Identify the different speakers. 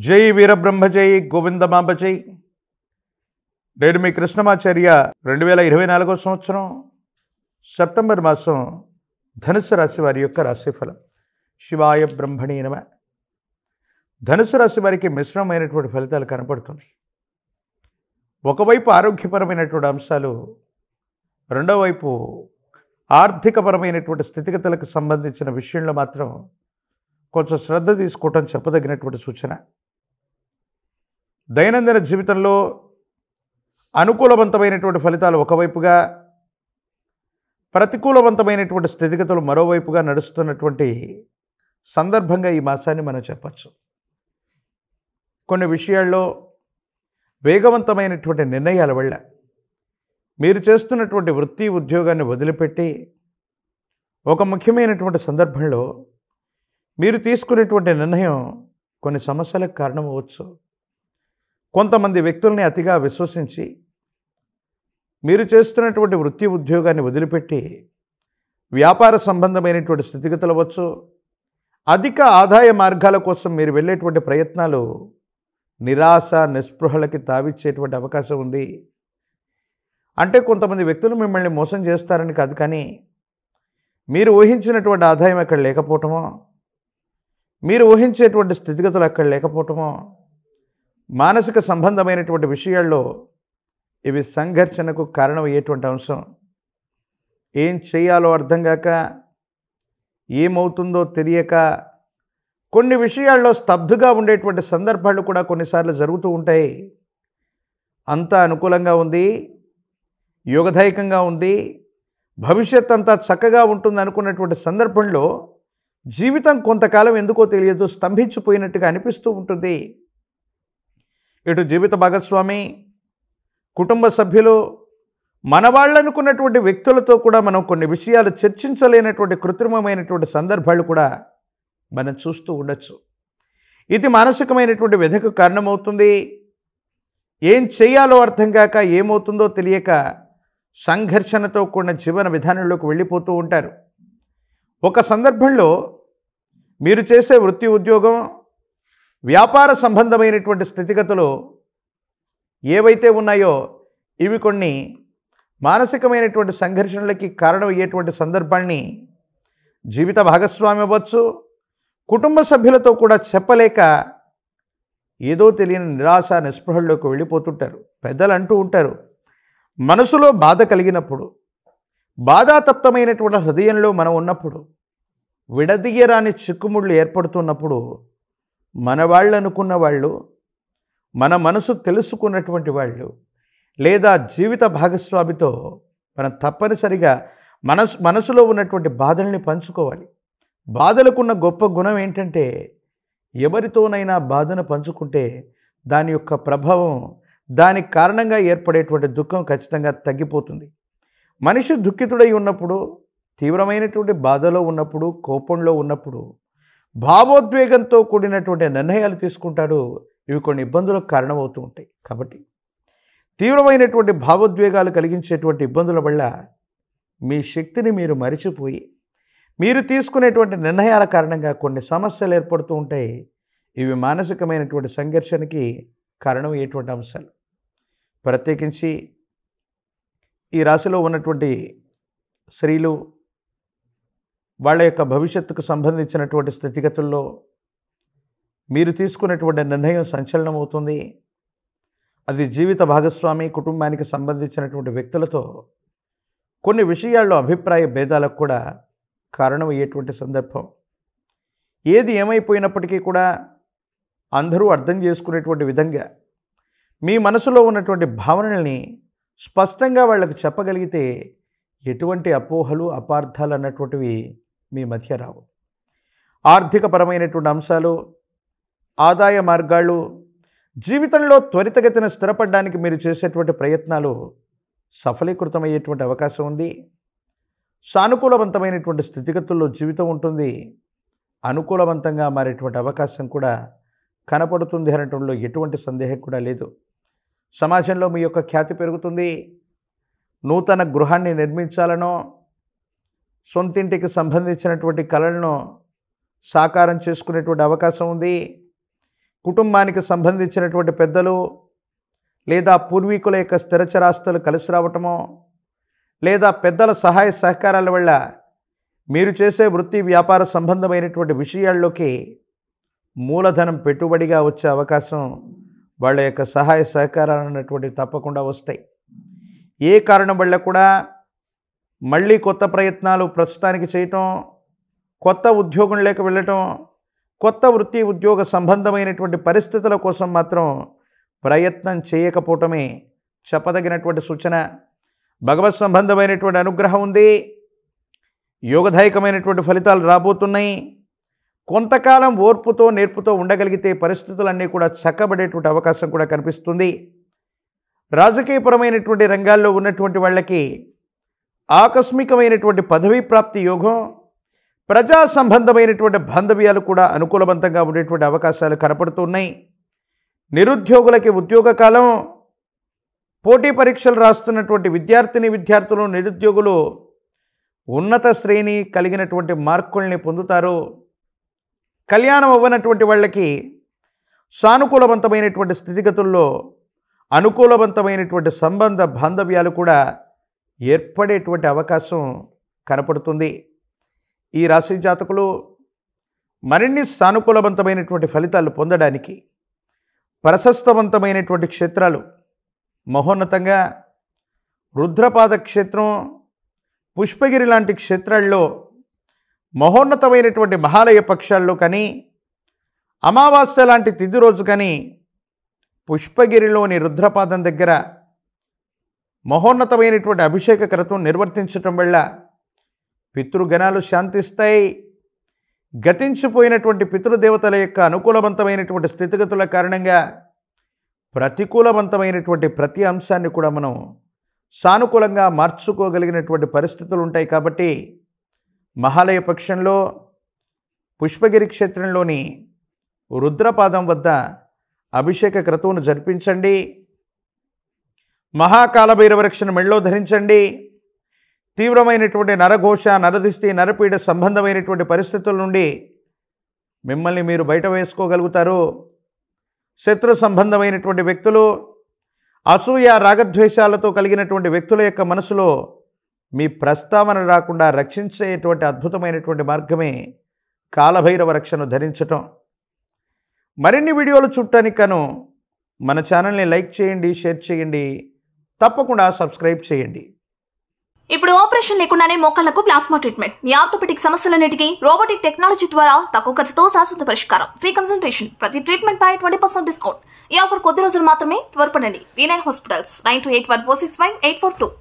Speaker 1: జై వీరబ్రహ్మ జై గోవిందమాంబ జై. నేను మీ కృష్ణమాచార్య. 2024 సంవత్సరం సెప్టెంబర్ మాసం ధనుసు రాశి వారి యొక్క రాశిఫలం. శివాయ బ్రహ్మణే నమః. ధనుసు రాశి వారికి మిశ్రమమైనటువంటి ఫలితాలు కనపడుతున్నాయి. ఒకవైపు ఆరోగ్యపరమైనటువంటి అంశాలు, రెండో వైపు ఆర్థికపరమైనటువంటి స్థితిగతులకు సంబంధించిన విషయంలో మాత్రం కొంచెం శ్రద్ధ తీసుకోవటం చెప్పదగినటువంటి సూచన. దైనందిన జీవితంలో అనుకూలవంతమైనటువంటి ఫలితాలు ఒకవైపుగా, ప్రతికూలవంతమైనటువంటి స్థితిగతులు మరోవైపుగా నడుస్తున్నటువంటి సందర్భంగా ఈ మాసాన్ని మనం చెప్పచ్చు. కొన్ని విషయాల్లో వేగవంతమైనటువంటి నిర్ణయాల వల్ల మీరు చేస్తున్నటువంటి వృత్తి ఉద్యోగాన్ని వదిలిపెట్టి ఒక ముఖ్యమైనటువంటి సందర్భంలో మీరు తీసుకునేటువంటి నిర్ణయం కొన్ని సమస్యలకు కారణమవచ్చు. కొంతమంది వ్యక్తుల్ని అతిగా విశ్వసించి మీరు చేస్తున్నటువంటి వృత్తి ఉద్యోగాన్ని వదిలిపెట్టి వ్యాపార సంబంధమైనటువంటి స్థితిగతులు అవ్వచ్చు, అధిక ఆదాయ మార్గాల కోసం మీరు వెళ్ళేటువంటి ప్రయత్నాలు నిరాశ నిస్పృహలకి తావిచ్చేటువంటి అవకాశం ఉంది. అంటే కొంతమంది వ్యక్తులు మిమ్మల్ని మోసం చేస్తారని కాదు, కానీ మీరు ఊహించినటువంటి ఆదాయం అక్కడ లేకపోవటమో, మీరు ఊహించేటువంటి స్థితిగతులు అక్కడ లేకపోవటమో, మానసిక సంబంధమైనటువంటి విషయాల్లో ఇవి సంఘర్షణకు కారణమయ్యేటువంటి అంశం. ఏం చేయాలో అర్థం కాక, ఏమవుతుందో తెలియక కొన్ని విషయాల్లో స్తబ్దుగా ఉండేటువంటి సందర్భాలు కూడా కొన్నిసార్లు జరుగుతూ ఉంటాయి. అంతా అనుకూలంగా ఉంది, యోగదాయకంగా ఉంది, భవిష్యత్ అంతా చక్కగా ఉంటుంది అనుకున్నటువంటి సందర్భంలో జీవితం కొంతకాలం ఎందుకో తెలియదు స్తంభించిపోయినట్టుగా అనిపిస్తూ ఉంటుంది. ఇటు జీవిత భాగస్వామి, కుటుంబ సభ్యులు, మన వాళ్ళు అనుకున్నటువంటి వ్యక్తులతో కూడా మనం కొన్ని విషయాలు చర్చించలేనటువంటి కృత్రిమమైనటువంటి సందర్భాలు కూడా మనం చూస్తూ ఉండొచ్చు. ఇది మానసికమైనటువంటి వ్యధకు కారణమవుతుంది. ఏం చేయాలో అర్థం కాక, ఏమవుతుందో తెలియక సంఘర్షణతో కూడిన జీవన విధానంలోకి వెళ్ళిపోతూ ఉంటారు. ఒక సందర్భంలో మీరు చేసే వృత్తి ఉద్యోగం, వ్యాపార సంబంధమైనటువంటి స్థితిగతులు ఏవైతే ఉన్నాయో ఇవి కొన్ని మానసికమైనటువంటి సంఘర్షణలకి కారణమయ్యేటువంటి సందర్భాన్ని జీవిత భాగస్వామి అవ్వచ్చు, కుటుంబ సభ్యులతో కూడా చెప్పలేక ఏదో తెలియని నిరాశ నిస్పృహల్లోకి వెళ్ళిపోతుంటారు. పెద్దలు అంటూ ఉంటారు, మనసులో బాధ కలిగినప్పుడు, బాధాతప్తమైనటువంటి హృదయంలో మనం ఉన్నప్పుడు, విడదీయరాని చిక్కుముళ్ళు ఏర్పడుతున్నప్పుడు మన వాళ్ళు అనుకున్న వాళ్ళు, మన మనసు తెలుసుకున్నటువంటి వాళ్ళు, లేదా జీవిత భాగస్వామితో మనం తప్పనిసరిగా మనసులో ఉన్నటువంటి బాధల్ని పంచుకోవాలి. బాధలకున్న గొప్ప గుణం ఏంటంటే, ఎవరితోనైనా బాధను పంచుకుంటే దాని యొక్క ప్రభావం, దానికి కారణంగా ఏర్పడేటువంటి దుఃఖం ఖచ్చితంగా తగ్గిపోతుంది. మనిషి దుఃఖితుడై ఉన్నప్పుడు, తీవ్రమైనటువంటి బాధలో ఉన్నప్పుడు, కోపంలో ఉన్నప్పుడు భావోద్వేగంతో కూడినటువంటి నిర్ణయాలు తీసుకుంటాడు. ఇవి కొన్ని ఇబ్బందులకు కారణమవుతూ ఉంటాయి. కాబట్టి తీవ్రమైనటువంటి భావోద్వేగాలు కలిగించేటువంటి ఇబ్బందుల వల్ల మీ శక్తిని మీరు మరిచిపోయి మీరు తీసుకునేటువంటి నిర్ణయాల కారణంగా కొన్ని సమస్యలు ఏర్పడుతూ ఉంటాయి. ఇవి మానసికమైనటువంటి సంఘర్షణకి కారణమయ్యేటువంటి అంశాలు. ప్రత్యేకించి ఈ రాశిలో ఉన్నటువంటి స్త్రీలు వాళ్ళ యొక్క భవిష్యత్తుకు సంబంధించినటువంటి స్థితిగతుల్లో మీరు తీసుకునేటువంటి నిర్ణయం సంచలనం అవుతుంది. అది జీవిత భాగస్వామి, కుటుంబానికి సంబంధించినటువంటి వ్యక్తులతో కొన్ని విషయాల్లో అభిప్రాయ భేదాలకు కూడా కారణమయ్యేటువంటి సందర్భం. ఏది ఏమైపోయినప్పటికీ కూడా అందరూ అర్థం చేసుకునేటువంటి విధంగా మీ మనసులో ఉన్నటువంటి భావనల్ని స్పష్టంగా వాళ్ళకు చెప్పగలిగితే ఎటువంటి అపోహలు, అపార్థాలు అన్నటువంటివి మీ మధ్య రావు. ఆర్థికపరమైనటువంటి అంశాలు, ఆదాయ మార్గాలు, జీవితంలో త్వరితగతిన స్థిరపడడానికి మీరు చేసేటువంటి ప్రయత్నాలు సఫలీకృతమయ్యేటువంటి అవకాశం ఉంది. సానుకూలవంతమైనటువంటి స్థితిగతుల్లో జీవితం ఉంటుంది. అనుకూలవంతంగా మారేటువంటి అవకాశం కూడా కనపడుతుంది అనటంలో ఎటువంటి సందేహం కూడా లేదు. సమాజంలో మీ యొక్క ఖ్యాతి పెరుగుతుంది. నూతన గృహాన్ని నిర్మించాలనో, సొంతింటికి సంబంధించినటువంటి కలలను సాకారం చేసుకునేటువంటి అవకాశం ఉంది. కుటుంబానికి సంబంధించినటువంటి పెద్దలు లేదా పూర్వీకుల యొక్క స్థిరచరాస్తులు కలిసి రావటమో లేదా పెద్దల సహాయ సహకారాల వల్ల మీరు చేసే వృత్తి వ్యాపార సంబంధమైనటువంటి విషయాల్లోకి మూలధనం పెట్టుబడిగా వచ్చే అవకాశం వాళ్ళ యొక్క సహాయ సహకారాలు అన్నటువంటివి తప్పకుండా వస్తాయి. ఏ కారణం వల్ల కూడా మళ్ళీ కొత్త ప్రయత్నాలు ప్రస్తుతానికి చేయటం, కొత్త ఉద్యోగంలోకి వెళ్ళటం, కొత్త వృత్తి ఉద్యోగ సంబంధమైనటువంటి పరిస్థితుల కోసం మాత్రం ప్రయత్నం చేయకపోవటమే చెప్పదగినటువంటి సూచన. భగవత్ సంబంధమైనటువంటి అనుగ్రహం ఉంది. యోగదాయకమైనటువంటి ఫలితాలు రాబోతున్నాయి. కొంతకాలం ఓర్పుతో నేర్పుతో ఉండగలిగితే పరిస్థితులన్నీ కూడా చక్కబడేటువంటి అవకాశం కూడా కనిపిస్తుంది. రాజకీయపరమైనటువంటి రంగాల్లో ఉన్నటువంటి వాళ్ళకి ఆకస్మికమైనటువంటి పదవీ ప్రాప్తి యోగం, ప్రజా సంబంధమైనటువంటి బాంధవ్యాలు కూడా అనుకూలవంతంగా ఉండేటువంటి అవకాశాలు కనపడుతున్నాయి. నిరుద్యోగులకి ఉద్యోగ కాలం, పోటీ పరీక్షలు రాస్తున్నటువంటి విద్యార్థులు నిరుద్యోగులు ఉన్నత శ్రేణి కలిగినటువంటి మార్కుల్ని పొందుతారు. కళ్యాణం అవ్వనటువంటి వాళ్ళకి సానుకూలవంతమైనటువంటి స్థితిగతుల్లో అనుకూలవంతమైనటువంటి సంబంధ బాంధవ్యాలు కూడా ఏర్పడేటువంటి అవకాశం కనపడుతుంది. ఈ రాశి జాతకులు మరిన్ని సానుకూలవంతమైనటువంటి ఫలితాలు పొందడానికి ప్రశస్తవంతమైనటువంటి క్షేత్రాలు మహోన్నతంగా రుద్రపాద క్షేత్రం, పుష్పగిరి లాంటి క్షేత్రాల్లో మహోన్నతమైనటువంటి మహాలయ పక్షాల్లో కానీ అమావాస్య లాంటి తిథి రోజు కానీ పుష్పగిరిలోని రుద్రపాదం దగ్గర మహోన్నతమైనటువంటి అభిషేక క్రతువు నిర్వర్తించటం వల్ల పితృగణాలు శాంతిస్తాయి. గతించిపోయినటువంటి పితృదేవతల యొక్క అనుకూలవంతమైనటువంటి స్థితిగతుల కారణంగా ప్రతికూలవంతమైనటువంటి ప్రతి అంశాన్ని కూడా మనం సానుకూలంగా మార్చుకోగలిగినటువంటి పరిస్థితులు ఉంటాయి. కాబట్టి మహాలయ పక్షంలో పుష్పగిరి క్షేత్రంలోని రుద్రపాదం వద్ద అభిషేక క్రతువును జరిపించండి. మహాకాలభైరవ రక్షణ మెళ్ళో ధరించండి. తీవ్రమైనటువంటి నరఘోష, నరదిష్టి, నరపీడ సంబంధమైనటువంటి పరిస్థితుల నుండి మిమ్మల్ని మీరు బయట వేసుకోగలుగుతారు. శత్రు సంబంధమైనటువంటి వ్యక్తులు, అసూయ రాగద్వేషాలతో కలిగినటువంటి వ్యక్తుల యొక్క మనసులో మీ ప్రస్తావన రాకుండా రక్షించేటువంటి అద్భుతమైనటువంటి మార్గమే కాలభైరవ రక్షను ధరించటం. మరిన్ని వీడియోలు చూడటానికి గాను మన ఛానల్ని లైక్ చేయండి, షేర్ చేయండి, తప్పకుండా సబ్స్క్రైబ్ చేయండి.
Speaker 2: ఇప్పుడు ఆపరేషన్ లేకుండానే మోకాళ్లకు ప్లాస్మా ట్రీట్మెంట్. మీ ఆర్థోపెడిక్ సమస్యలన్నిటికీ రోబోటిక్ టెక్నాలజీ ద్వారా తక్కువ ఖర్చుతో శాశ్వత పరిష్కారం. ఫ్రీ కన్సల్టేషన్, ప్రతి ట్రీట్మెంట్ పై 20% డిస్కౌంట్. ఈ ఆఫర్ కొద్ది రోజులు మాత్రమే. త్వరపడండి. V9 hospitals 9281465842.